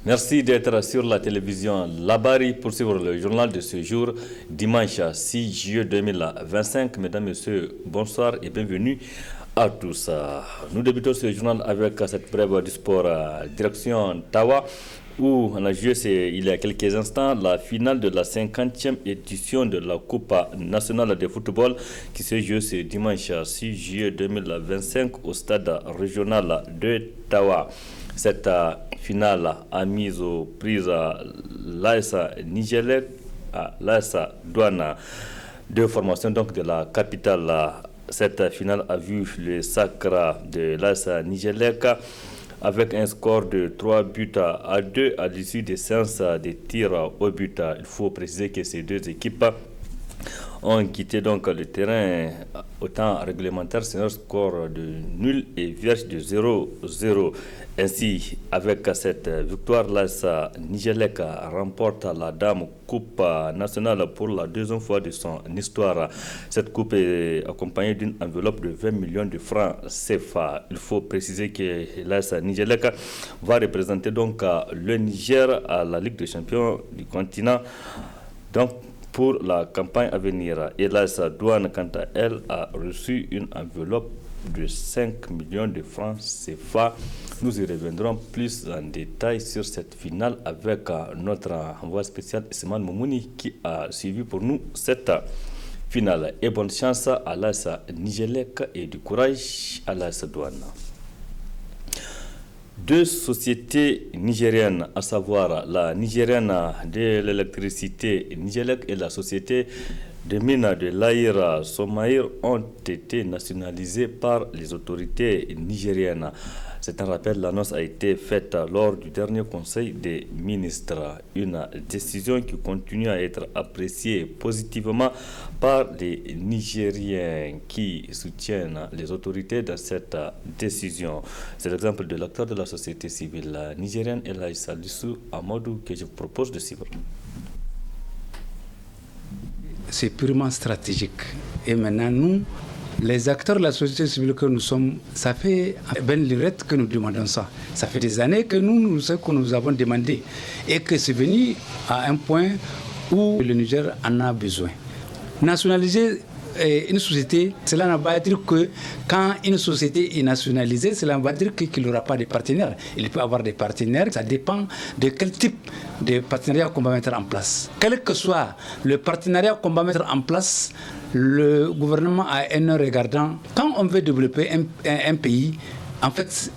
Merci d'être sur la télévision Labari pour suivre le journal de ce jour, dimanche 6 juillet 2025. Mesdames, Messieurs, bonsoir et bienvenue à tous. Nous débutons ce journal avec cette brève du sport direction Tawa, où on a joué il y a quelques instants la finale de la 50e édition de la Coupe nationale de football qui se joue ce dimanche 6 juillet 2025 au stade régional de Tawa. Cette finale a mis aux prises l'AS Nigelec à l'AS Douane, deux formations donc de la capitale. Cette finale a vu le sacre de l'AS Nigelec avec un score de 3 buts à 2 à l'issue des séances de tirs au but. Il faut préciser que ces deux équipes ont quitté donc le terrain au temps réglementaire sur un score de nul et vierge de 0-0. Ainsi, avec cette victoire, l'AS Nigelec remporte la Dame Coupe nationale pour la deuxième fois de son histoire. Cette coupe est accompagnée d'une enveloppe de 20 millions de francs CFA. Il faut préciser que l'AS Nigelec va représenter donc le Niger à la Ligue des champions du continent. Donc, pour la campagne à venir. Et l'AS Douane, quant à elle, a reçu une enveloppe de 5 millions de francs CFA. Nous y reviendrons plus en détail sur cette finale avec notre envoyé spécial Ismaël Moumouni qui a suivi pour nous cette finale. Et bonne chance à l'AS Nigelec et du courage à l'AS Douane. Deux sociétés nigériennes, à savoir la nigérienne de l'électricité Nigelec et la société de mines de l'Aïr Somaïr, ont été nationalisées par les autorités nigériennes. C'est un rappel, l'annonce a été faite lors du dernier conseil des ministres. Une décision qui continue à être appréciée positivement par les Nigériens qui soutiennent les autorités dans cette décision. C'est l'exemple de l'acteur de la société civile nigérienne, Elaï Salissou Amadou, que je vous propose de suivre. C'est purement stratégique. Et maintenant, nous, les acteurs de la société civile que nous sommes, ça fait ben lurette que nous demandons ça. Ça fait des années que ce que nous avons demandé et que c'est venu à un point où le Niger en a besoin. Nationaliser une société, cela ne va pas dire que quand une société est nationalisée, cela ne va dire qu'il n'aura pas de partenaires. Il peut avoir des partenaires, ça dépend de quel type de partenariat qu'on va mettre en place. Quel que soit le partenariat qu'on va mettre en place, le gouvernement a un regardant. Quand on veut développer un pays, en fait,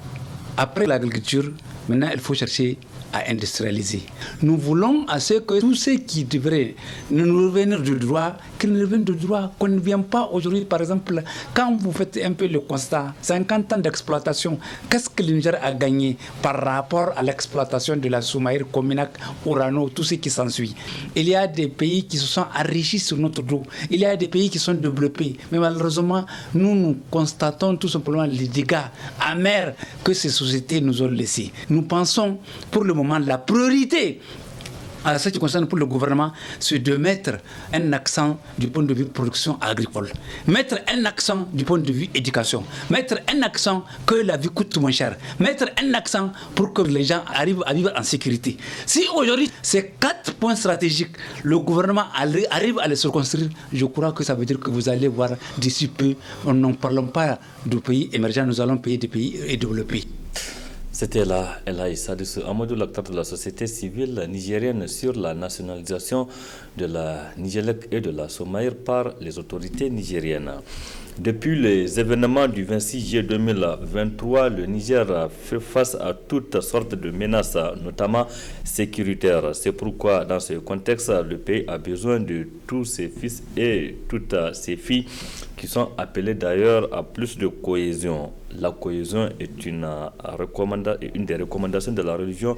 après l'agriculture, maintenant il faut chercher à industrialiser. Nous voulons à ce que tous ceux qui devraient nous revenir du droit, qu'ils nous reviennent du droit, qu'on ne vienne pas aujourd'hui, par exemple, quand vous faites un peu le constat, 50 ans d'exploitation, qu'est-ce que le Niger a gagné par rapport à l'exploitation de la Soumaïr, Cominac, Orano, tout ce qui s'ensuit. Il y a des pays qui se sont enrichis sur notre dos, il y a des pays qui sont développés, mais malheureusement, nous constatons tout simplement les dégâts amers que ces sociétés nous ont laissés. Nous pensons, pour le moment, la priorité à ce qui concerne pour le gouvernement, c'est de mettre un accent du point de vue production agricole, mettre un accent du point de vue éducation, mettre un accent que la vie coûte moins cher, mettre un accent pour que les gens arrivent à vivre en sécurité. Si aujourd'hui, ces 4 points stratégiques, le gouvernement arrive à les circonscrire, je crois que ça veut dire que vous allez voir d'ici peu, n'en parlons pas de pays émergents, nous allons payer des pays développés. C'était là Elaï Salissou Amadou, l'acteur de la société civile nigérienne sur la nationalisation de la Nigelec et de la Somaïr par les autorités nigériennes. Depuis les événements du 26 juillet 2023, le Niger fait face à toutes sortes de menaces, notamment sécuritaires. C'est pourquoi, dans ce contexte, le pays a besoin de tous ses fils et toutes ses filles qui sont appelés d'ailleurs à plus de cohésion. La cohésion est une des recommandations de la religion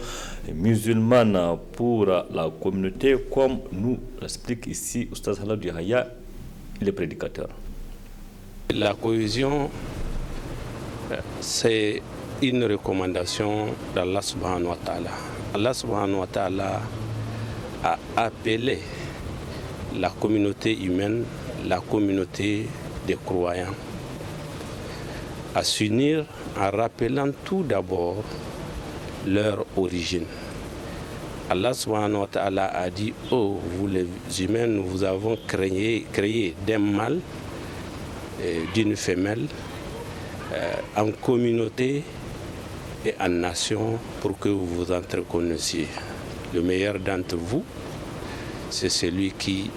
musulmane pour la communauté, comme nous l'explique ici Oustaz Haladou Yahya, le prédicateur. La cohésion, c'est une recommandation d'Allah subhanahu wa ta'ala. Allah subhanahu wa ta'ala a appelé la communauté humaine, la communauté des croyants, à s'unir en rappelant tout d'abord leur origine. Allah subhanahu wa ta'ala a dit, oh, vous les humains, nous vous avons créé d'un mâle, d'une femelle, en communauté et en nation pour que vous vous entreconnaissiez. Le meilleur d'entre vous, c'est celui qui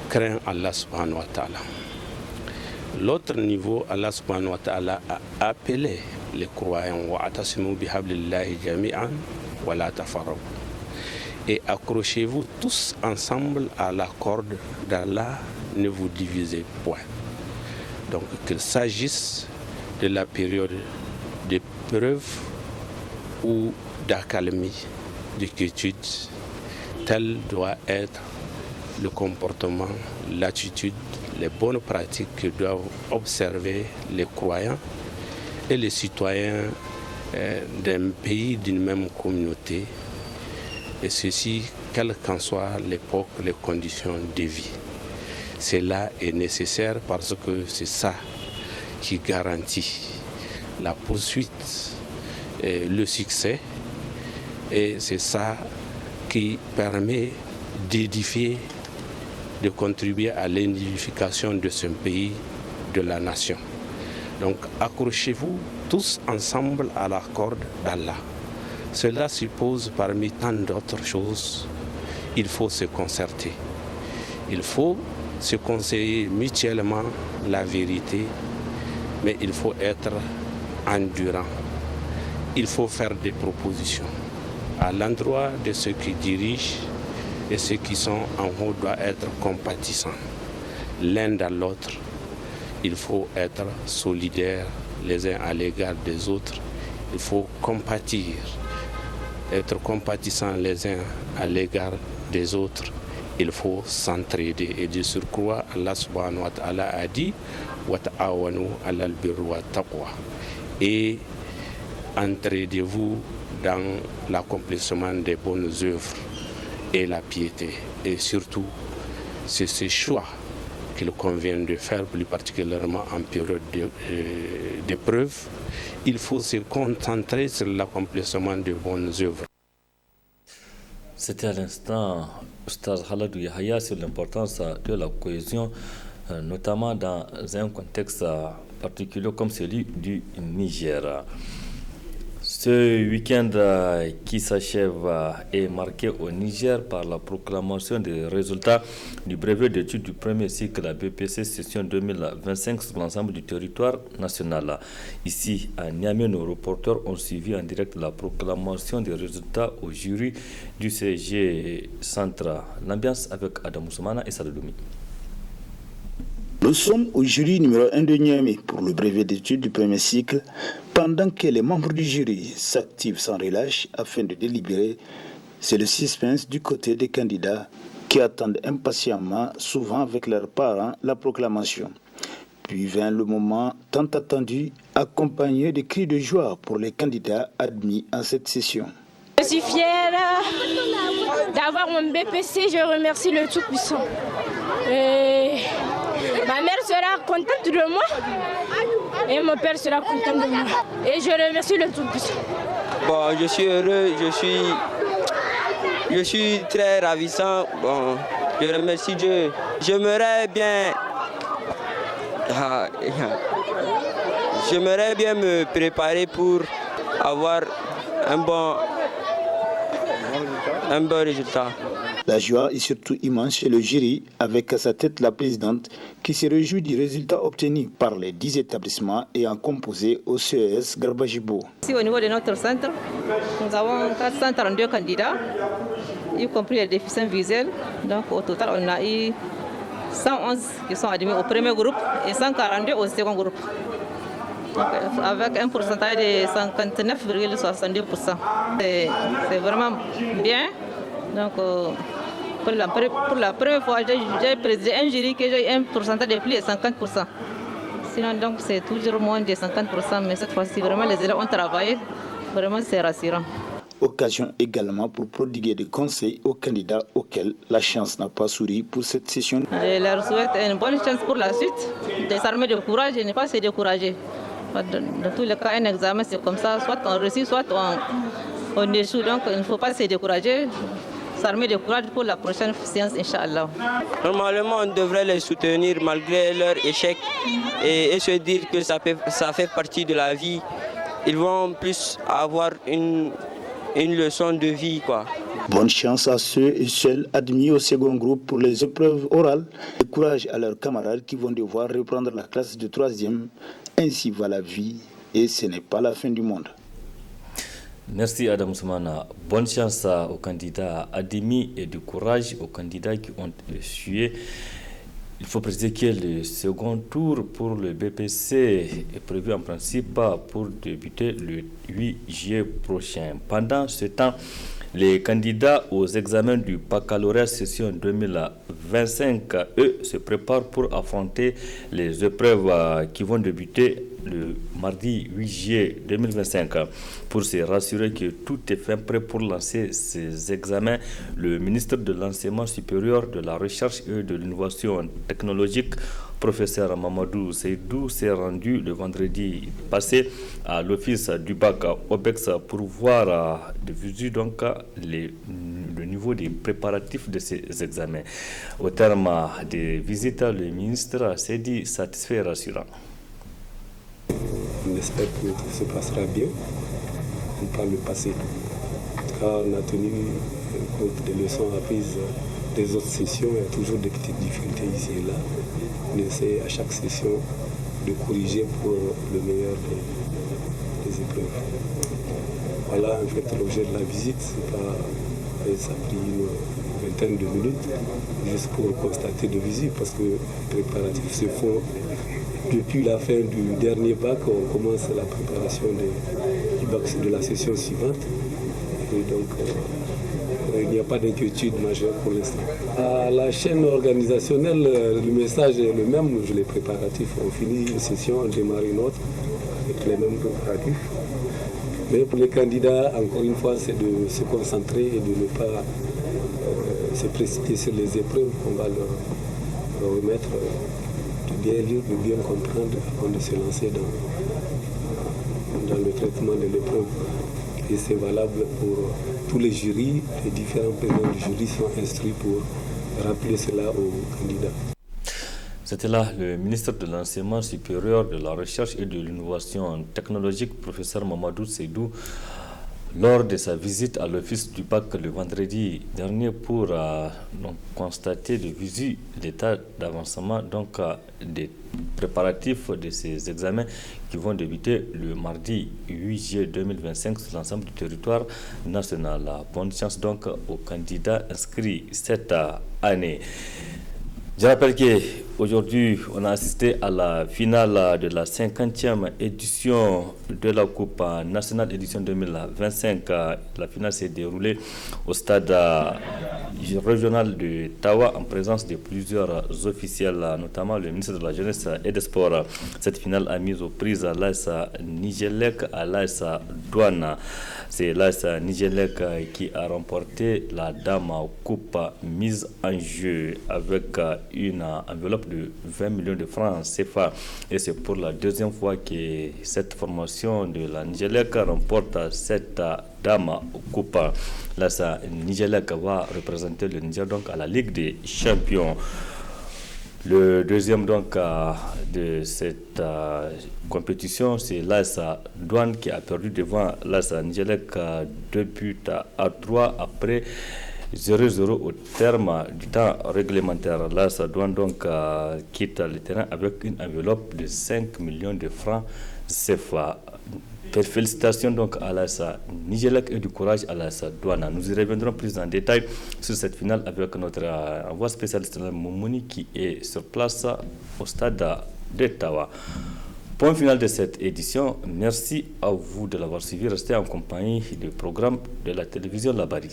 craint Allah subhanahu wa ta'ala. L'autre niveau, Allah subhanahu wa ta'ala a appelé les croyants wa'atasimu bihablillahi jami'an wa la tafarraqu. Et accrochez-vous tous ensemble à la corde d'Allah, ne vous divisez point. Donc qu'il s'agisse de la période d'épreuve ou d'accalmie, de quiétude, tel doit être le comportement, l'attitude, les bonnes pratiques que doivent observer les croyants et les citoyens d'un pays, d'une même communauté, et ceci, quelle qu'en soit l'époque, les conditions de vie. Cela est nécessaire parce que c'est ça qui garantit la poursuite et le succès, et c'est ça qui permet d'édifier, de contribuer à l'édification de ce pays, de la nation. Donc accrochez-vous tous ensemble à la corde d'Allah. Cela suppose, parmi tant d'autres choses, il faut se concerter. Il faut se conseiller mutuellement la vérité, mais il faut être endurant. Il faut faire des propositions. À l'endroit de ceux qui dirigent et ceux qui sont en haut doivent être compatissants. L'un dans l'autre, il faut être solidaires les uns à l'égard des autres. Il faut compatir, être compatissants les uns à l'égard des autres. Il faut s'entraider. Et de surcroît, Allah subhanahu wa ta'ala a dit wa ta'awanu 'alal birri wa taqwa. Et entraidez-vous dans l'accomplissement des bonnes œuvres et la piété. Et surtout, c'est ce choix qu'il convient de faire, plus particulièrement en période d'épreuve. Il faut se concentrer sur l'accomplissement de bonnes œuvres. C'était à l'instant Oustaz Haladou Yahya sur l'importance de la cohésion, notamment dans un contexte particulier comme celui du Niger. Ce week-end qui s'achève est marqué au Niger par la proclamation des résultats du brevet d'études du premier cycle à BPC session 2025 sur l'ensemble du territoire national. Ici, à Niamey, nos reporters ont suivi en direct la proclamation des résultats au jury du CG Centre. L'ambiance avec Adam Ousmana et Saloumi. Nous sommes au jury numéro 1 de Niamey pour le brevet d'études du premier cycle, pendant que les membres du jury s'activent sans relâche afin de délibérer. C'est le suspense du côté des candidats qui attendent impatiemment, souvent avec leurs parents, la proclamation. Puis vient le moment tant attendu, accompagné de cris de joie pour les candidats admis à cette session. Je suis fière d'avoir mon BPC, je remercie le Tout-Puissant. Ma mère sera contente de moi et mon père sera content de moi. Et je remercie le Tout-Puissant. Bon, je suis heureux, je suis très ravissant. Bon, je remercie Dieu. J'aimerais bien me préparer pour avoir un bon résultat. La joie est surtout immense chez le jury, avec à sa tête la présidente qui se réjouit du résultat obtenu par les 10 établissements ayant composé au CES Garbajibo. Ici, au niveau de notre centre, nous avons 432 candidats, y compris les déficients visuels. Donc au total, on a eu 111 qui sont admis au premier groupe et 142 au second groupe. Donc, avec un pourcentage de 59,62%. C'est vraiment bien. Donc, pour la première fois, j'ai présidé un jury que j'ai eu un pourcentage de plus de 50%. Sinon, donc, c'est toujours moins de 50%, mais cette fois-ci, vraiment, les élèves ont travaillé. Vraiment, c'est rassurant. Occasion également pour prodiguer des conseils aux candidats auxquels la chance n'a pas souri pour cette session. Je leur souhaite une bonne chance pour la suite, de s'armer de courage et ne pas se décourager. Dans tous les cas, un examen, c'est comme ça, soit on réussit, soit on échoue. Donc il ne faut pas se décourager. Ça remet du courage pour la prochaine séance, Inch'Allah. Normalement, on devrait les soutenir malgré leur échec et se dire que ça fait partie de la vie. Ils vont plus avoir une leçon de vie, quoi. Bonne chance à ceux et celles admis au second groupe pour les épreuves orales et courage à leurs camarades qui vont devoir reprendre la classe de 3e. Ainsi va la vie et ce n'est pas la fin du monde. Merci Adam Soumana. Bonne chance aux candidats admis et du courage aux candidats qui ont échoué. Il faut préciser que le second tour pour le BPC est prévu en principe pour débuter le 8 juillet prochain. Pendant ce temps, les candidats aux examens du baccalauréat session 2025, eux, se préparent pour affronter les épreuves qui vont débuter le mardi 8 juillet 2025. Pour se rassurer que tout est fait prêt pour lancer ces examens, le ministre de l'Enseignement supérieur, de la Recherche et de l'Innovation technologique, professeur Mamadou Seydou, s'est rendu le vendredi passé à l'office du bac OBEX pour voir de visu donc le niveau des préparatifs de ces examens. Au terme des visites, le ministre s'est dit satisfait et rassurant. On espère que tout se passera bien, comme par le passé. En tout cas, on a tenu compte des leçons apprises des autres sessions. Il y a toujours des petites difficultés ici et là. On essaie à chaque session de corriger pour le meilleur des épreuves. Voilà en fait l'objet de la visite. Ça a pris une vingtaine de minutes juste pour constater de visu parce que les préparatifs se font depuis la fin du dernier bac. On commence la préparation du bac de la session suivante. Et donc il n'y a pas d'inquiétude majeure pour l'instant. À la chaîne organisationnelle, le message est le même. Les préparatifs ont fini une session, on démarre une autre avec les mêmes préparatifs. Mais pour les candidats, encore une fois, c'est de se concentrer et de ne pas se précipiter sur les épreuves qu'on va leur remettre, de bien lire, de bien comprendre avant de se lancer dans le traitement de l'épreuve. Et c'est valable pour tous les jurys. Les différents présidents du jury sont instruits pour rappeler cela aux candidats. C'était là le ministre de l'Enseignement supérieur, de la Recherche et de l'Innovation technologique, professeur Mamadou Seydou, lors de sa visite à l'office du bac le vendredi dernier pour constater de visu l'état d'avancement des préparatifs de ces examens qui vont débuter le mardi 8 juillet 2025 sur l'ensemble du territoire national. Bonne chance donc aux candidats inscrits cette année. Je rappelle qu'aujourd'hui, on a assisté à la finale de la 50e édition de la Coupe nationale édition 2025. La finale s'est déroulée au stade régional de Tawa en présence de plusieurs officiels, notamment le ministre de la Jeunesse et des Sports. Cette finale a mis aux prises l'AS Nigelec à l'AS Douane. C'est l'AS Nigelec qui a remporté la Dame Coupe mise en jeu avec une enveloppe de 20 millions de francs CFA. Et c'est pour la deuxième fois que cette formation de la Nigelec remporte cette Dame Coupe. L'AS Nigelec va représenter le Niger donc à la Ligue des Champions. Le deuxième donc de cette compétition, c'est l'AS Douane qui a perdu devant l'AS Nigelec 2 buts à 3 après 0-0 au terme du temps réglementaire. L'AS Douane donc quitte le terrain avec une enveloppe de 5 millions de francs CFA. Félicitations donc à l'AS Nigelec et du courage à l'AS Douane. Nous y reviendrons plus en détail sur cette finale avec notre envoyé spécialiste Moumouni qui est sur place au stade d'Ottawa. Point final de cette édition. Merci à vous de l'avoir suivi. Restez en compagnie du programme de la télévision Labari.